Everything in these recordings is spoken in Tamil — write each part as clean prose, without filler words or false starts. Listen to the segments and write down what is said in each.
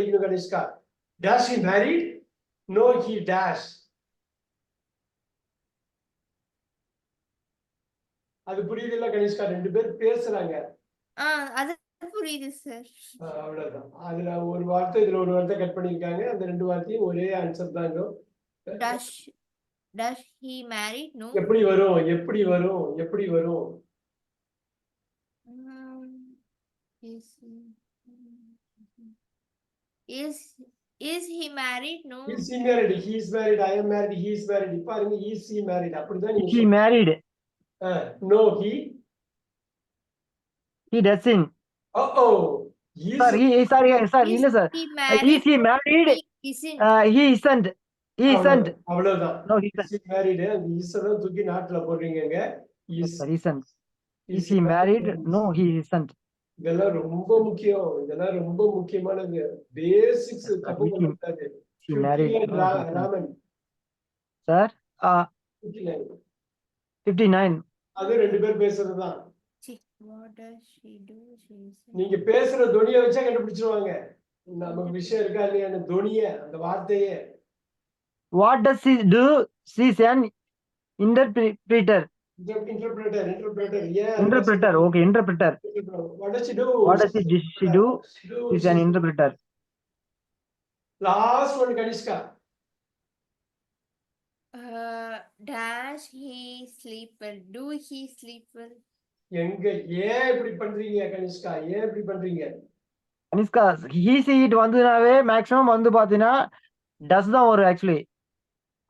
படிக்கணும் Kanishka. Dash he married? No, he dash. அது புரியுது இல்ல கனிஷ்கா? 2 பேர் பேசுறாங்க. அது புரியுது சார். அவ்வளவுதான். அதுல ஒரு வார்த்தை இதுல ஒரு வார்த்தை கட் பண்ணிருக்காங்க. அந்த 2 வார்த்தையும் ஒரே ஆன்சர் தாங்க. Does he married? No. எப்படி வரும்? எப்படி வரும்? எப்படி வரும்? Is he married? No. Is he married? He is married. I am married. He is married. பாருங்க, is he married? அப்படிதான் நீங்க He married. No, he doesn't. Oh. Sir, sorry, sir. இல்ல sir. He married? Is he married? He isn't. He isn't. He isn't. அவ்வளவுதான். No, he isn't. Is he married? அந்த is தான் தூக்கி நாட்ல போடுறீங்கங்க. Is isn't. Is he married? No, he isn't. இதெல்லாம் ரொம்ப முக்கியம். இதெல்லாம் ரொம்ப முக்கியமானது. பேசிக்ஸ் தப்பு பண்ணாதே. He married. ராமன். Sir, 59. அது 2 பேர் பேசுறதுதான். What does she do? நீங்க பேசுற துணியை வச்சா கண்டுபிடிச்சிருவாங்க. நமக்கு விஷயம் இருக்கா இல்லையா? அந்த துணியை, அந்த வார்த்தையே. What does she do? She is an interpreter. Interpreter. Yeah. Interpreter. Okay, interpreter. What does she do? What does she do? She is an interpreter. Last one, Kanishka. Does he sleep well? Do he sleep well? எங்க ஏன் இப்படி பண்றீங்க கனிஷ்கா? ஏன் இப்படி பண்றீங்க கனிஷ்கா? he see it வந்துனாவே மேக்ஸிமம் வந்து பாத்தீங்கன்னா டஸ் தான் வரும். Actually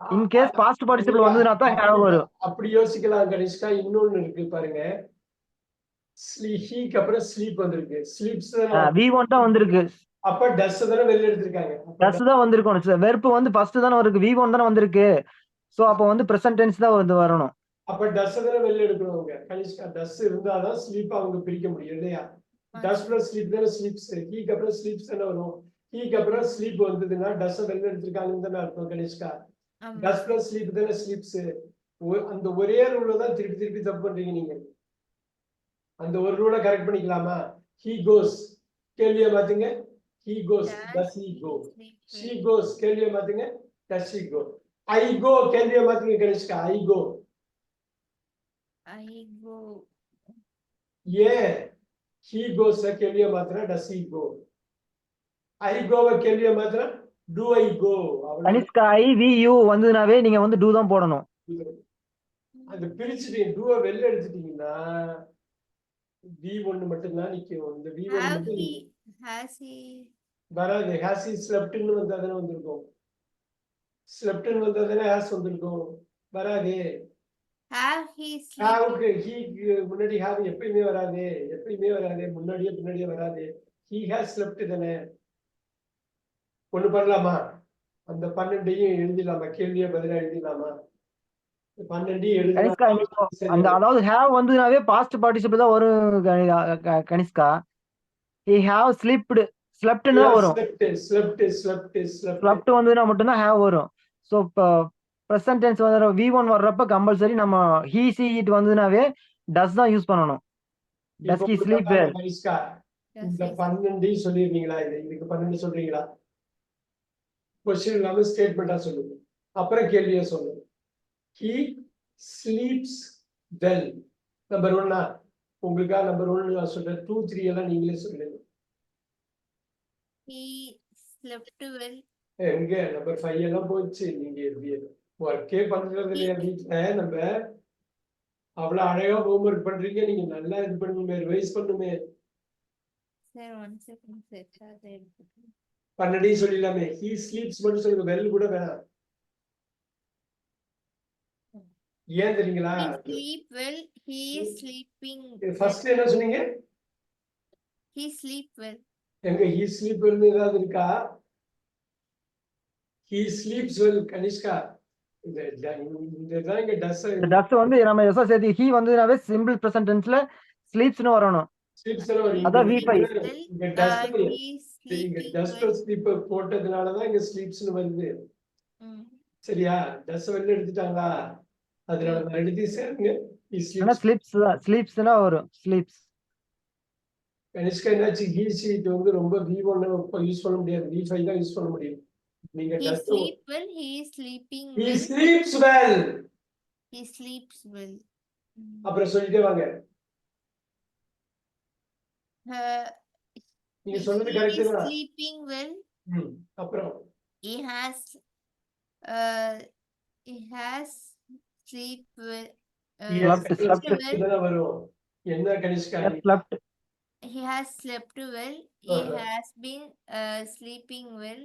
in case past participle வந்ததுனா தான் ஹேவ் வரும். அப்படி யோசிக்கலாம் கனிஷ்கா. இன்னொன்னு இருக்கு பாருங்க. ஹீக்கு அப்புறம் ஸ்லீப் வந்திருக்கு. ஸ்லீப்ஸ் v1 தான் வந்திருக்கு. அப்ப டஸ் தான வெளிய எடுத்துட்டாங்க. டஸ் தான் வந்திருக்கும். வெர்ப் வந்து ஃபர்ஸ்ட் தான இருக்கு. v1 தான வந்திருக்கு. சோ அப்ப வந்து பிரசன்ட் டென்ஸ் தான் வந்து வரணும். அப்ப டஸ் தான வெளிய எடுக்கறவங்க. கனிஷ்கா டஸ் இருந்தாதான் ஸ்லீப் அவங்க பிரிக்க முடியும் இல்லையா? டஸ் பிளஸ் ஸ்லீப் தான ஸ்லீப்ஸ். ஹீக்கு அப்புறம் ஸ்லீப்ஸ் தான வரும். ஹீக்கு அப்புறம் ஸ்லீப் வந்ததுன்னா டஸ் வெளிய எடுத்துட்டாங்கன்னு தான அர்த்தம் கனிஷ்கா. டஸ் பிளஸ் ஸ்லீப் தான ஸ்லீப்ஸ். அந்த ஒரே ரூல தான் திருப்பி தப்பு பண்றீங்க நீங்க. அந்த ஒரு ரூல கரெக்ட் பண்ணிக்கலாமா? he goes கேள்வியை மாத்துங்க. he goes. does he go? she goes கேள்வியை மாத்துங்க. does she go? I go கேள்வியை மாத்துங்க Kanishka. I go. yeah. he goes கேள்வியை மாத்துனா does he go? I go கேள்வியை மாத்துனா do I go? Kanishka I V U வந்ததுனாவே நீங்க வந்து do தான் போடணும். அது பிரிச்சிட்டீங்க. do வெளிய எடுத்துட்டீங்கன்னா v1 மட்டும் தான் நிக்கும். இந்த v1 மட்டும் has he வராது. has he slept ன்னு வந்தாதானே வந்திருக்கும். slept ன்னு வந்தாதானே has வந்திருக்கும். வராது. have he he முன்னாடி have எப்பவுமே வராது. முன்னாடியே பின்னாடியே வராது. he has slept தானே. ஒண்ணு பண்ணலாமா? அந்த 12ஐயும் எழுதிடலாமா? கேள்வியை பதிலா எழுதிடலாமா? 12 எழுதி அந்த அதாவது have வந்துனாவே பாஸ்ட் பார்ட்டிசிபிள் தான் வரும் கனிஷ்கா. he have slept ன்னு தான் வரும். slept வந்துனா மட்டும் தான் have வரும். சோ பிரசன்ட் டென்ஸ் வர v1 வர்றப்ப கம்பல்சரி நம்ம he see it வந்துனாவே does தான் யூஸ் பண்ணனும். does he sleep well? இந்த 12 சொல்லிருக்கீங்களா? இதுக்கு 12 சொல்றீங்களா? क्वेश्चन இல்லாம ஸ்டேட்மென்ட்டா சொல்லுங்க. அப்புறம் கேள்வியை சொல்லுங்க. he sleeps well. நம்பர் 1 உங்களுக்கா நம்பர் 1 நான் சொல்றேன். 2 3 எல்லாம் நீங்களே சொல்லுங்க. he slept well. எங்க நம்பர் 5 எல்லாம் போச்சு. நீங்க ஒர்க்கே பண்றது இல்லையா வீட்ல? நம்ம அவ்வளவு அழகா ஹோம்வொர்க் பண்றீங்க. நீங்க நல்லா இது பண்ணுமே, ரிவைஸ் பண்ணுமே. Sir 1 second sir. 12 சொல்லிடலாமே. he sleeps மட்டும் சொல்லுங்க. வெல் கூட வேணாம். ஏன் தெரியுங்களா? he sleep well. he is sleeping. First என்ன சொன்னீங்க? he sleep well. எங்க he sleep well ஏதாவது இருக்கா? he sleeps well Kanishka. இந்த டஸ் வந்து நம்ம எஸ் சேர்த்து he வந்துனாவே சிம்பிள் பிரசன்ட் டென்ஸ்ல ஸ்லீப்ஸ்னு வரணும். ஸ்லீப்ஸ்ல வரும். அதான் v5. இங்க டஸ் ஸ்லீப் போட்டதுனால தான் இங்க ஸ்லீப்ஸ்னு வருது. சரியா? டஸ் வெளிய எடுத்துட்டாங்களா? அதனால நான் எழுதி சேருங்க. ஆனா ஸ்லீப்ஸ்னா வரும். ஸ்லீப்ஸ் கனிஷ்கா என்னாச்சு he sheet வந்து ரொம்ப V1 யூஸ் பண்ண முடியாது, V5 தான் யூஸ் பண்ண முடியும். நீங்க He dust sleep well. He is sleeping he well. sleeps well. He sleeps well. அப்புறம் சொல்லிட்டே வாங்க. Uh, நீங்க he சொன்னது is கரெக்ட் தான். sleeping well. அப்புறம் He has sleep well. Slept. இதெல்லாம் வரும். என்ன Kanishka? slept. He has slept well. He has been sleeping well.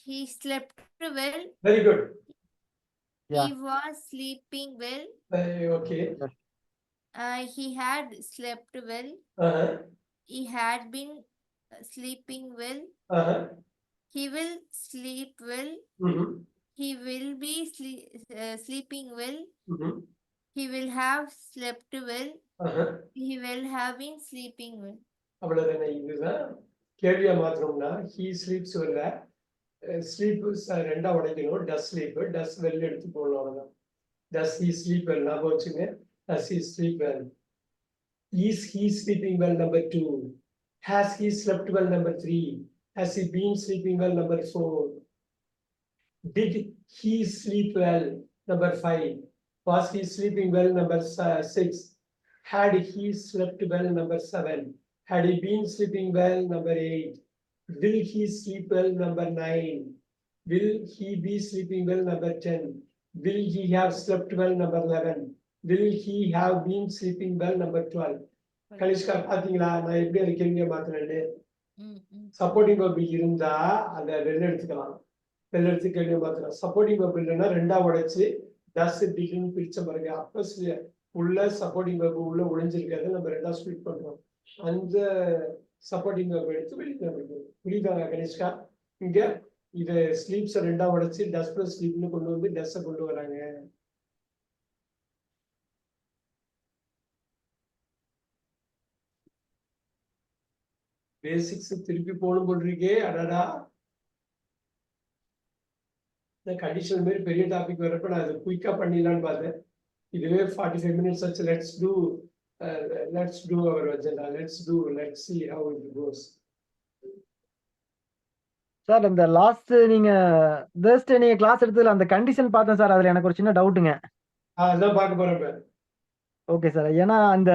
He slept well. Very good. Yeah. He was sleeping well. Okay. He had slept well. He had been sleeping well. He will sleep well. He will be sleeping well. He will have slept well. He will have been sleeping well. அவ்வளவுதானே. இதுதான் கேள்வியா மாத்திரம்னா he sleeps well. ஸ்லீப் ரெண்டா உடைக்கணும். டஸ் ஸ்லீப், டஸ் வெல் எடுத்து போடணும். அவ்வளவுதான். டஸ் he sleep well ஞாபகம் வச்சுங்க. Does he sleep well? Is he sleeping well? Number 2. Has he slept well? Number 3. Has he been sleeping well? Number 4. Did he sleep well? Number 5. Was he sleeping well? Number 6. Had he slept well? Number 7. Had he been sleeping well? Number 8. Will he sleep well? Number 9. Will he be sleeping well? Number 10. Will he have slept well? Number 11. Will he have been sleeping well? Number 12. Kanishka பாத்தீங்களா நான் எப்படி அது கேள்வியை மாத்தினேன்னு? சப்போர்ட்டிங் வெர்ப் இருந்தா அதை வெளில எடுத்துக்கலாம். வெளில எடுத்து கேள்வியை மாத்தலாம். சப்போர்ட்டிங் வெர்ப் இல்லைன்னா ரெண்டா உடைச்சு டஸ் டிட்னு பிரிச்ச பாருங்க. அப்ப உள்ள சப்போர்ட்டிங் வெர்ப் உள்ள ஒளிஞ்சிருக்காது, நம்ம ரெண்டா ஸ்பிளிட் பண்றோம். அந்த சப்போர்ட்டிங் வெர்ப் எடுத்து வெளியில புரியுதாங்க கனிஷ்கா? இங்க இத ஸ்லீப்ஸ் ரெண்டா உடைச்சு டஸ் பிளஸ் ஸ்லீப்னு கொண்டு வந்து டஸ் கொண்டு வராங்க. பேசிக்ஸ் திருப்பி போகணும் போட்டிருக்கே. அடடா, இந்த கண்டிஷன் மாதிரி பெரிய டாபிக் வரப்ப நான் அது குயிக்கா பண்ணிடலான்னு பார்த்தேன். இதுவே 45 minutes ஆச்சு. Let's do our agenda. Let's see how it goes. Sir இந்த லாஸ்ட் நீங்க Thursday நீங்க கிளாஸ் எடுத்ததுல அந்த கண்டிஷன் பார்த்தேன் சார். அதுல எனக்கு ஒரு சின்ன டவுட்டுங்க. அதான் பார்க்க போறேன். Okay sir. ஏன்னா அந்த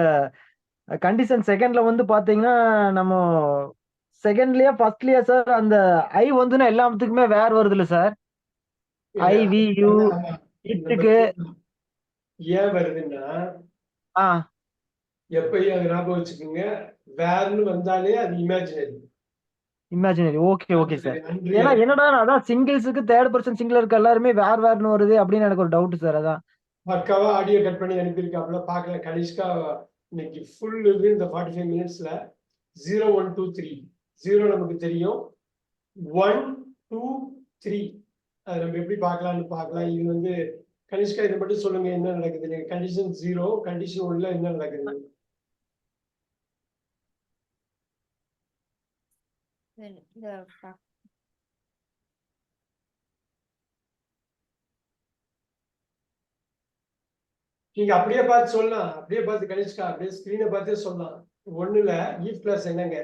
கண்டிஷன் செகண்ட்ல வந்து பாத்தீங்கன்னா நம்ம செகண்ட்லயே ஃபர்ஸ்ட்லயே சார் அந்த ஐ வந்துன்னா எல்லாத்துக்குமே வேற வருது இல்ல சார்? ஐ வி யூ இட்டுக்கு ஏன் வருதுன்னா எப்பயும் அது ஞாபகம் வச்சுக்கோங்க. வேர்னு வந்தாலே அது இமேஜினரி. Okay sir. ஏன்னா என்னடா அதான் சிங்கிள்ஸுக்கு தேர்ட் பர்சன் சிங்குலருக்கு எல்லாருமே வேர்னு வருது அப்படின்னு எனக்கு ஒரு டவுட் சார். அதான் பக்காவா ஆடியோ கட் பண்ணி அனுப்பியிருக்காப்புல பார்க்கல. கனிஷ்கா இன்னைக்கு ஃபுல் இது இந்த 45 minutesல 0 1 2 3 0 நமக்கு தெரியும். 1 2 3 அது நம்ம எப்படி பார்க்கலாம்னு பார்க்கலாம். இது வந்து கனிஷ்கா இதை மட்டும் சொல்லுங்க என்ன நடக்குது. கண்டிஷன் 0 கண்டிஷன் 1ல என்ன நடக்குது? நீங்க அப்படியே பார்த்து சொல்லலாம். அப்படியே பார்த்து கனிஷ்கா அப்படியே ஸ்கிரீனை பார்த்தே சொல்லலாம். 1ல if பிளஸ் என்னங்க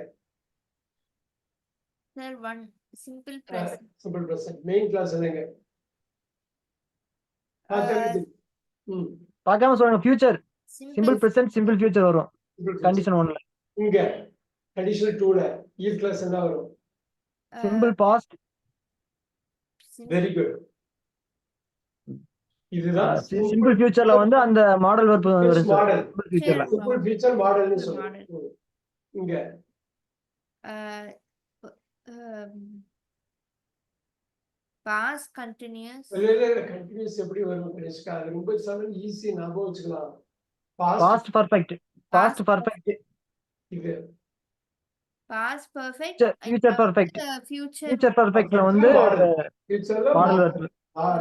சார்? 1 simple present. Simple present. Main clause என்னங்க? பார்க்காம சொல்லுங்க. Future simple present simple future வரும் கண்டிஷன் 1ல. இங்க கண்டிஷன் 2ல if கிளாஸ் என்ன வரும்? Simple past. Very good. இதுதான் சிம்பிள் ஃபியூச்சர்ல வந்து அந்த மாடல் வெர்ப் வரும் சார். சிம்பிள் ஃபியூச்சர்ல சிம்பிள் ஃபியூச்சர் மாடல்னு சொல்லுங்க. இங்க பாஸ்ட் கண்டினியூஸ். கண்டினியூஸ் எப்படி வரும் கனிஷ்கா? அது ரொம்ப ஈஸி ஞாபகம் வச்சுக்கலாம். Past perfect. Past perfect. இது past perfect. Future perfect. Future பர்ஃபெக்ட்ல வந்து ஃபியூச்சர்ல மாடல் வெர்ப்.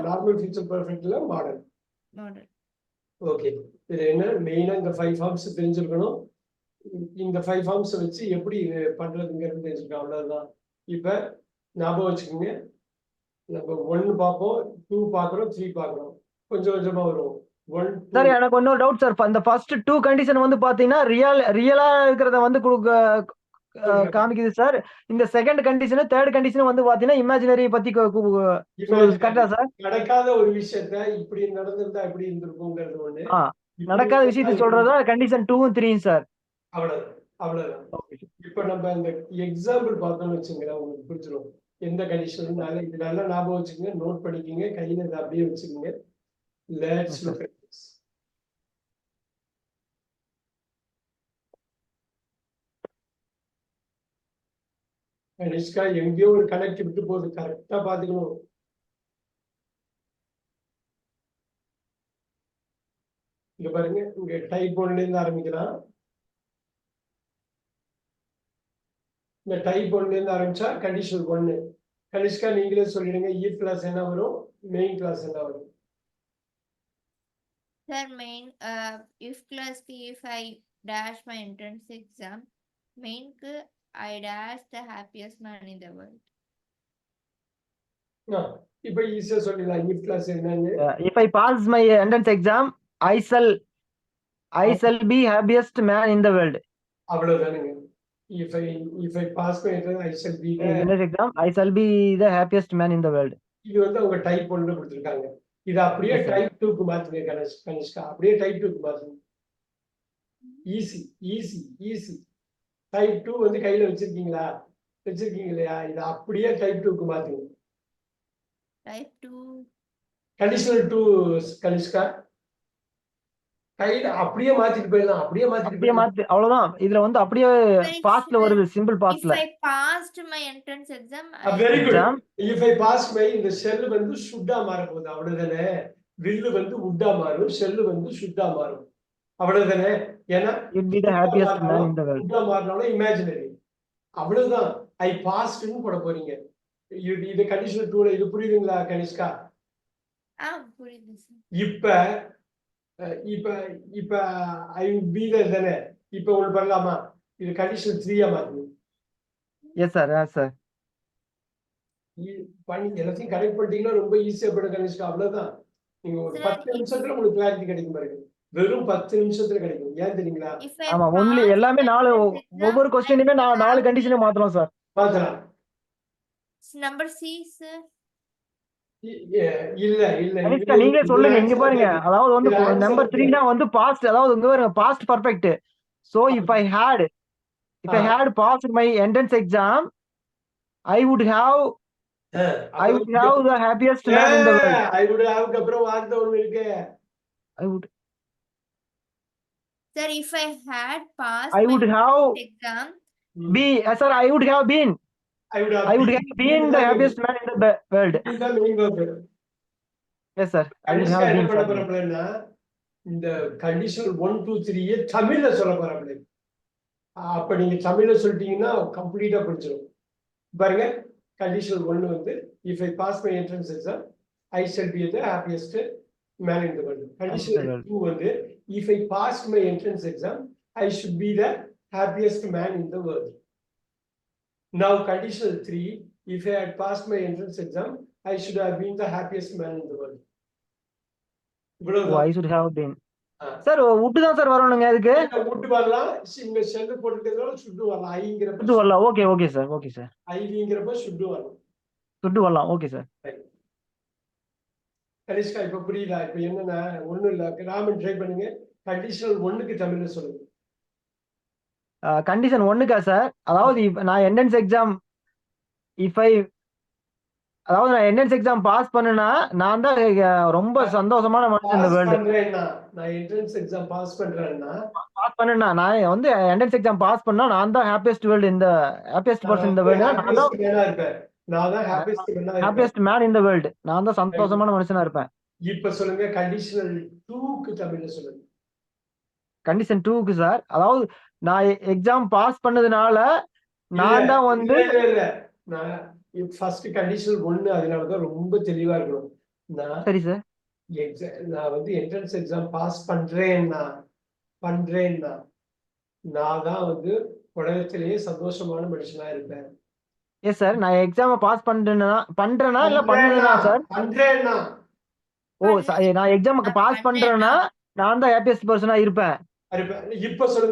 நார்மல் ஃபியூச்சர் பர்ஃபெக்ட்ல மாடல். ஓகே. இது என்ன மெயினா இந்த 5 ஃபார்ம்ஸ் தெரிஞ்சிருக்கணும். இந்த 5 ஃபார்ம்ஸ் வச்சு எப்படி பண்றதுங்கிறது தெரிஞ்சுக்கணும். அவ்வளவுதான். இப்ப ஞாபகம் வச்சுக்கோங்க. நம்ம 1 பார்ப்போம், 2 பார்க்குறோம், 3 பார்க்குறோம். கொஞ்சம் கொஞ்சமா வரும். 1 சார் 2 எனக்கு இன்னொரு டவுட் சார். இந்த ஃபர்ஸ்ட் 2 கண்டிஷன் வந்து பாத்தீங்கன்னா ரியலா இருக்கிறத வந்து காமிக்குது சார். இந்த செகண்ட் கண்டிஷன், தேர்ட் கண்டிஷன் வந்து பாத்தீங்கன்னா இமேஜினரி பத்தி சொல்லுது. கரெக்டா சார்? நடக்காத ஒரு விஷயத்த இப்படி நடந்திருந்தா எப்படி இருந்திருக்குங்கிறது ஒண்ணு. ஆ. இப்படி நடக்காத நடந்தா விஷயத்தை எப்படி சொல்றதா கண்டிஷன் 2ம் 3ம் சார். அவ்வளவுதான். அவ்வளவுதான். Okay sir. இப்ப நம்ம அந்த எக்ஸாம்பிள் பார்த்தோம்னு வச்சுங்களேன், உங்களுக்கு புரிஞ்சிடும். எந்த கண்டிஷன் இது நல்லா ஞாபகம் வச்சுக்கோங்க, நோட் பண்ணிக்கோங்க, கையில இதை அப்படியே வச்சுக்கோங்க. Let's Yes, sir. look at this. Kanishka எங்கேயோ ஒரு கனெக்ட் விட்டு போகுது, கரெக்டா பாத்துக்கணும். இங்க பாருங்க, இங்க டைப் 1ல இருந்து ஆரம்பிக்கலாம். இந்த டைப் 1ல இருந்து ஆரம்பிச்சா கண்டிஷனல் 1. கனிஷ்கா நீங்களே சொல்லிடுங்க, if கிளாஸ் என்ன வரும், மெயின் கிளாஸ் என்ன வரும்? Sir, if class if I dash my entrance exam, main I dash the happiest man in the world. இப்ப ஈஸியா சொல்லிடலாம், if கிளாஸ் என்னன்னு. If I pass my entrance exam, I shall be happiest man in the world. அவ்வளவுதானுங்க. if I pass my entrance, I shall be the. Entrance exam, I shall be the happiest man in the world. இது வந்து அவங்க டைப் 1ல கொடுத்திருக்காங்க. இது அப்படியே Yes, sir. டைப் 2க்கு மாத்துங்க கனிஷ்கா, அப்படியே டைப் 2க்கு மாத்துங்க. Easy easy easy. டைப் 2 வந்து கையில வச்சிருக்கீங்களா? வச்சிருக்கீங்க இல்லையா? இது அப்படியே டைப் 2க்கு மாத்துங்க. Type 2. கண்டிஷனல் 2 கனிஷ்கா. கையில அப்படியே மாத்திட்டு போயிடலாம், அப்படியே மாத்திட்டு அப்படியே போயிடலாம். மாத்தி அவ்வளவுதான். இதுல வந்து அப்படியே Sir, பாஸ்ட்ல வருது, சிம்பிள் if பாஸ்ட்ல. I passed my entrance exam, very good. Exam. If I pass my, இந்த ஷெல் வந்து ஷுட்டா மாற போகுது, அவ்வளவுதானே. வில்லு வந்து உட்டா மாறும், ஷெல்லு வந்து ஷுட்டா மாறும், அவ்வளவுதானே. ஏன்னா You'll be the happiest man in the world. உட்டா மாறினாலும் இமேஜினரி, அவ்வளவுதான். ஐ பாஸ்ட்னு போட போறீங்க. இது கண்டிஷனல் 2ல. இது புரியுதுங்களா கனிஷ்கா? புரியுது sir. இப்ப இப்ப இப்ப ஐ பி தானே. இப்ப உங்களுக்கு பண்ணலாமா? இது கண்டிஷன் 3யா மாத்துங்க. Yes, sir. Yes, sir. பண்ணி எல்லாத்தையும் கரெக்ட் பண்ணிட்டீங்கன்னா ரொம்ப ஈஸியா போயிடும் கனிஷ்கா, அவ்வளவுதான். நீங்க ஒரு Sir, 10 நிமிஷத்துல உங்களுக்கு கிளாரிட்டி கிடைக்கும் பாருங்க. வெறும் 10 நிமிஷத்துல கிடைக்கும். ஏன் தெரியுங்களா? if I ஆமா, ஒன்லி passed எல்லாமே my 4 entrance exam, ஒவ்வொரு I கொஸ்டினுமே will 4 have கண்டிஷனை மாத்தலாம் சார். பாக்கலாம். number C, sir. இல்ல இல்ல, கனிஷ்கா நீங்களே சொல்லுங்க. இங்க பாருங்க, அதாவது வந்து இது answer நம்பர் 3 தான் வந்து பாஸ்ட், அதாவது இங்க பாருங்க past perfect. So if I had passed my entrance exam, I would have the happiest man in the world. I would have அப்புறம் வார்த்தை ஒண்ணு இருக்கு. I would Sir, if I had passed I my would have entrance exam, be sir, I would have been I would been the happiest man in the world. இதுதான் main verb. Yes, sir. I would Kanishka have என்ன been, பண்ண sir. போறப்பலன்னா, இந்த கண்டிஷனல் 1 2 3 தமிழ்ல சொல்ல போறப்பல. அப்ப நீங்க தமிழ்ல சொல்லிட்டீங்கன்னா கம்ப்ளீட்டா புரிஞ்சிடும். பாருங்க, கண்டிஷனல் 1 வந்து if I pass my entrance exam, I shall be the happiest man in the world. Conditional 2 வந்து if I pass my entrance exam, I should be the happiest man in the world. Now conditional 3, if I had passed my entrance exam, I should have been the happiest man in the world. Oh, இவ்வளவுதான். I should have been. Sir would தான் சார் வரணுங்க அதுக்கு. would வரலாம், இங்க ஷெல் போட்டுக்கிறதுனால should வரலாம். ஐங்கிறப்ப should வரலாம். Okay sir. Okay sir. ஐங்கிறப்ப should வரலாம். should வரலாம். Okay sir. கனிஷ்கா இப்ப புரியுதா? இப்ப என்னன்னா ஒண்ணும் இல்ல, ராமன் ட்ரை பண்ணுங்க. கண்டிஷனல் 1க்கு தமிழ்ல சொல்லுங்க. கண்டிஷன் 1க்கா சார்? அதாவது நான் என்ட்ரன்ஸ் எக்ஸாம் அதாவது நான் என்ட்ரன்ஸ் எக்ஸாம் பாஸ் பண்ணனா நான் தான் ரொம்ப சந்தோஷமான மனுஷன் இந்த வேர்ல்ட். நான் என்ட்ரன்ஸ் எக்ஸாம் பாஸ் பண்றேன்னா, பாஸ் பண்ணனா நான் வந்து என்ட்ரன்ஸ் எக்ஸாம் பாஸ் பண்ணா நான் தான் ஹாப்பியஸ்ட் பர்சன் இந்த வேர்ல்ட். நான் தான் இருப்பேன். நான் தான் ஹாப்பியஸ்ட் மேன் இந்த வேர்ல்ட். நான் தான் சந்தோஷமான மனுஷனா இருப்பேன். இப்ப சொல்லுங்க கண்டிஷனல் 2க்கு தமிழ்ல சொல்லுங்க. கண்டிஷன் 2க்கு சார், அதாவது நான் எக்ஸாம் பாஸ் பண்ணதுனால நான் தான் வந்து இல்ல நான் ஃபர்ஸ்ட் கண்டிஷனல் 1 அதனால தான் ரொம்ப தெளிவா இருக்கணும். சரி சார். நான் வந்து என்ட்ரன்ஸ் எக்ஸாம் பாஸ் பண்றேன்னா நான் தான் வந்து உலகத்திலேயே சந்தோஷமான மனுஷனா இருப்பேன். Yes sir. நான் எக்ஸாம் பாஸ் பண்றேனா இல்ல பண்ணதுனா சார்? பண்றேன்னா நான் எக்ஸாமுக்கு பாஸ் பண்றேன்னா நான் தான் ஹாப்பியஸ்ட் பர்சனா இருப்பேன். இப்ப சொல்லுங்க